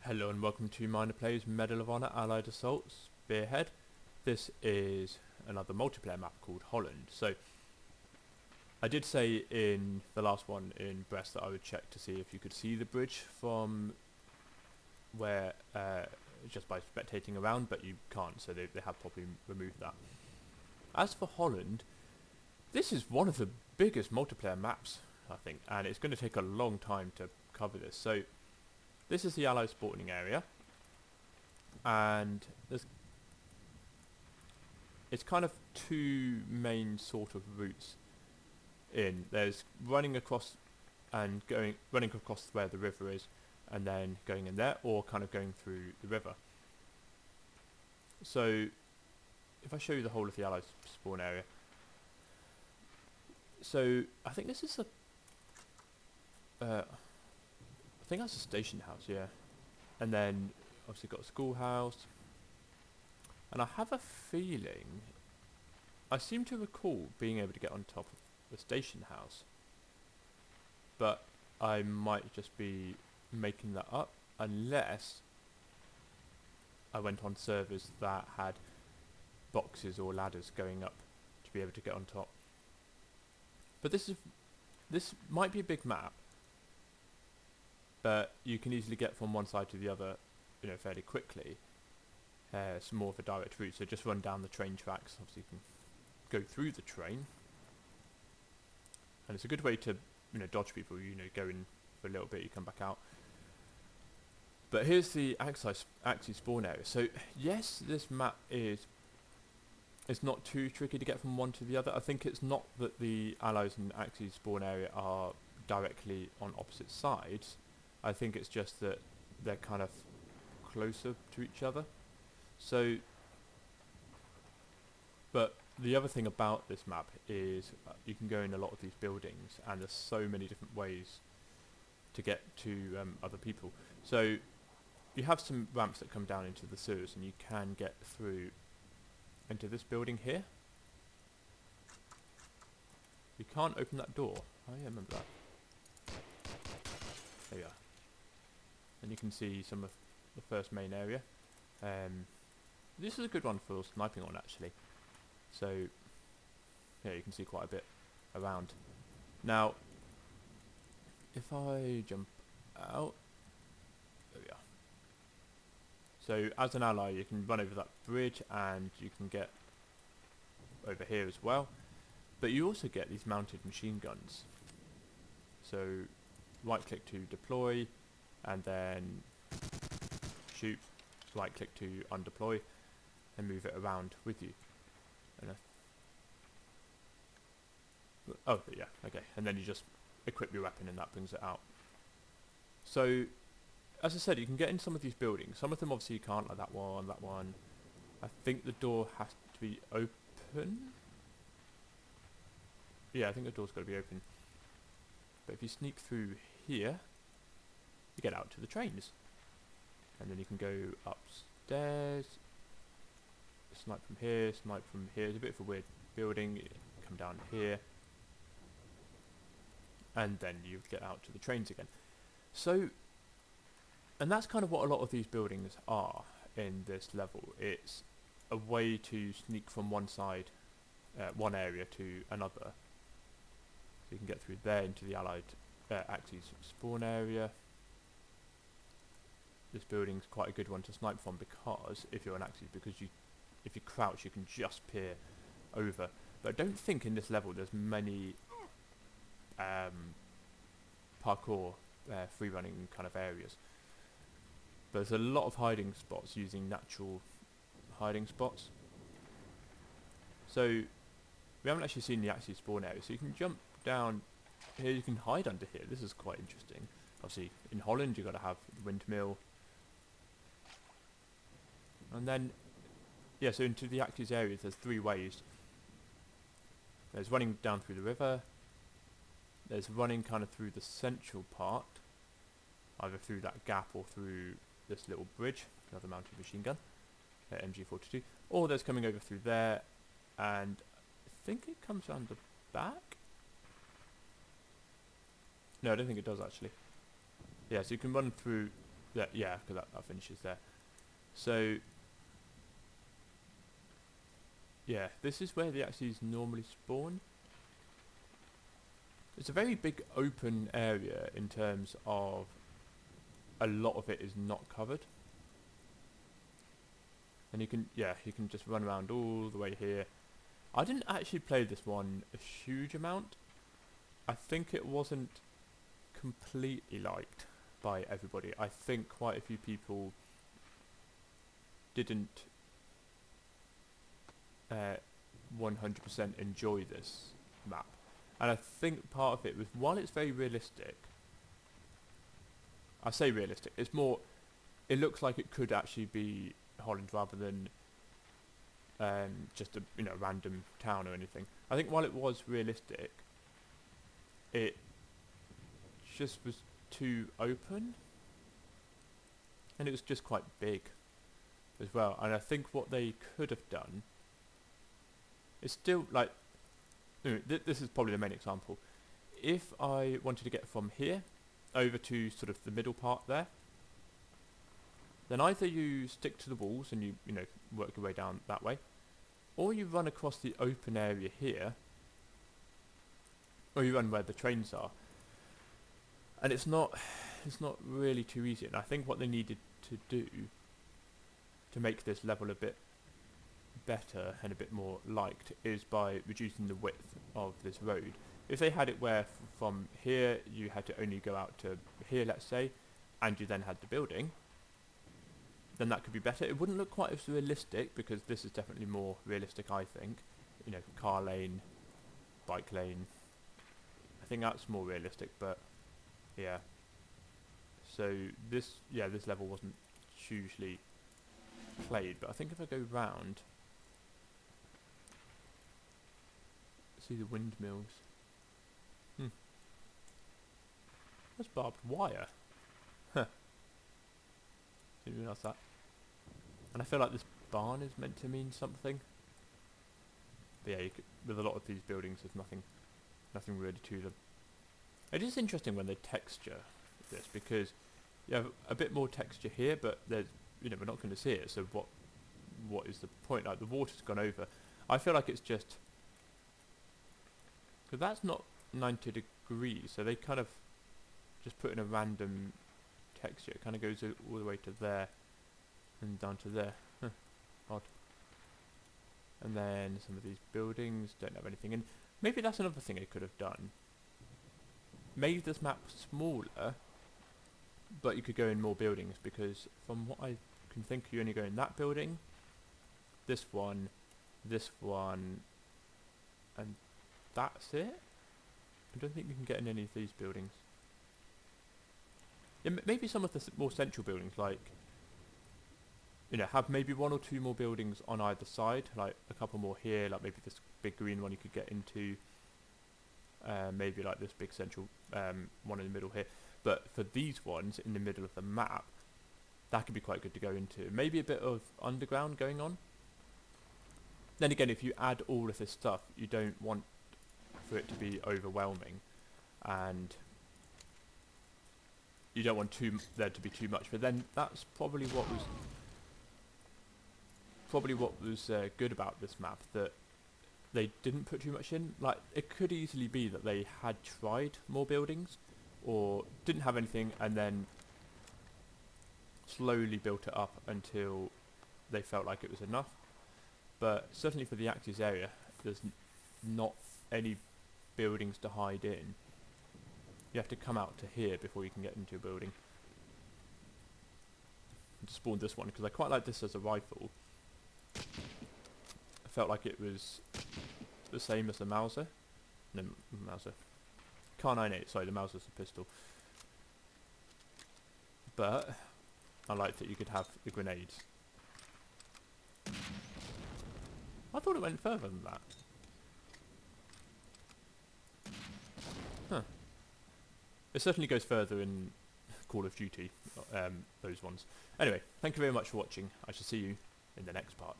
Hello and welcome to Minor Players Medal of Honor Allied Assault Spearhead. This is another multiplayer map called Holland. So I did say in the last one in Brest that I would check to see if you could see the bridge from where just by spectating around, but you can't, so they have probably removed that. As for Holland, this is one of the biggest multiplayer maps, I think, and it's going to take a long time to cover this. So this is the Allied spawning area, and it's kind of two main sort of routes in. There's running across where the river is, and then going in there, or kind of going through the river. So if I show you the whole of the Allied spawn area, so I think this is I think that's a station house, yeah. And then obviously got a schoolhouse. And I have a feeling, I seem to recall being able to get on top of the station house. But I might just be making that up, unless I went on servers that had boxes or ladders going up to be able to get on top. But this might be a big map, but you can easily get from one side to the other, fairly quickly. It's more of a direct route, so just run down the train tracks. Obviously you can go through the train, and it's a good way to dodge people. Go in for a little bit, you come back out. But here's the Axis spawn area. So yes, this map it's not too tricky to get from one to the other. I think it's not that the Allies and Axis spawn area are directly on opposite sides. I think it's just that they're kind of closer to each other. So, but the other thing about this map is you can go in a lot of these buildings, and there's so many different ways to get to other people. So you have some ramps that come down into the sewers, and you can get through into this building here. You can't open that door. Oh yeah, I remember that. There you are. And you can see some of the first main area. This is a good one for sniping on, actually. So yeah, you can see quite a bit around. Now, if I jump out, there we are. So as an ally, you can run over that bridge, and you can get over here as well. But you also get these mounted machine guns. So right click to deploy, and then shoot, right click to undeploy, and move it around with you. And oh yeah, okay, and then you just equip your weapon, and that brings it out. So as I said, you can get in some of these buildings. Some of them obviously you can't, like that one. I think the door has to be open. Yeah, I think the door's got to be open. But if you sneak through here, you get out to the trains, and then you can go upstairs, snipe from here, snipe from here. It's a bit of a weird building. You come down here, and then you get out to the trains again. So, and that's kind of what a lot of these buildings are in this level. It's a way to sneak from one side, one area to another. So you can get through there into the Allied Axis spawn area. This building's quite a good one to snipe from, because if you're an Axis, because if you crouch, you can just peer over. But I don't think in this level there's many parkour free running kind of areas. But there's a lot of hiding spots using natural hiding spots. So we haven't actually seen the Axis spawn area, so you can jump down here, you can hide under here. This is quite interesting. Obviously in Holland you've got to have the windmill. And then, yeah, so into the Axis areas there's three ways. There's running down through the river, there's running kind of through the central part, either through that gap or through this little bridge, another mounted machine gun, MG42, or there's coming over through there, and I think it comes around the back? No, I don't think it does actually. Yeah, so you can run through yeah, because that finishes there. So yeah, this is where the Axes normally spawn. It's a very big open area in terms of a lot of it is not covered. And you can just run around all the way here. I didn't actually play this one a huge amount. I think it wasn't completely liked by everybody. I think quite a few people didn't 100% enjoy this map. And I think part of it was, while it's very realistic, I say realistic, it's more, it looks like it could actually be Holland rather than just a random town or anything. I think while it was realistic, it just was too open, and it was just quite big as well. And I think what they could have done is still like, this is probably the main example. If I wanted to get from here over to sort of the middle part there, then either you stick to the walls and you work your way down that way, or you run across the open area here, or you run where the trains are. And it's not really too easy. And I think what they needed to do to make this level a bit better and a bit more liked is by reducing the width of this road. If they had it where from here you had to only go out to here, let's say, and you then had the building, then that could be better. It wouldn't look quite as realistic, because this is definitely more realistic, I think. Car lane, bike lane. I think that's more realistic, but yeah. So this level wasn't hugely played, but I think if I go round, see the windmills. That's barbed wire. Huh. Didn't realise that. And I feel like this barn is meant to mean something. But yeah, with a lot of these buildings, there's nothing really to them. It is interesting when they texture this, because you have a bit more texture here, but there's we're not going to see it. So what is the point? Like, the water's gone over. I feel like it's just, because that's not 90 degrees, so they kind of just put in a random texture. It kind of goes all the way to there and down to there. Odd. And then some of these buildings don't have anything in. Maybe that's another thing they could have done. Made this map smaller, but you could go in more buildings, because from what I can think, you only go in that building, this one, and that's it. I don't think you can get in any of these buildings. Yeah, maybe some of the more central buildings, like, have maybe one or two more buildings on either side, like a couple more here, like maybe this big green one you could get into, maybe like this big central one in the middle here. But for these ones in the middle of the map, that could be quite good to go into. Maybe a bit of underground going on. Then again, if you add all of this stuff, you don't want for it to be overwhelming, and you don't want there to be too much. But then that's probably what was good about this map, that they didn't put too much in. Like, it could easily be that they had tried more buildings, or didn't have anything, and then slowly built it up until they felt like it was enough. But certainly for the Axis area, there's not any buildings to hide in. You have to come out to here before you can get into a building. To spawn this one, because I quite like this as a rifle. I felt like it was the same as the Mauser. No, Mauser. Kar98, sorry, the Mauser's a pistol. But I liked that you could have the grenades. I thought it went further than that. Huh. It certainly goes further in Call of Duty, those ones. Anyway, thank you very much for watching. I shall see you in the next part.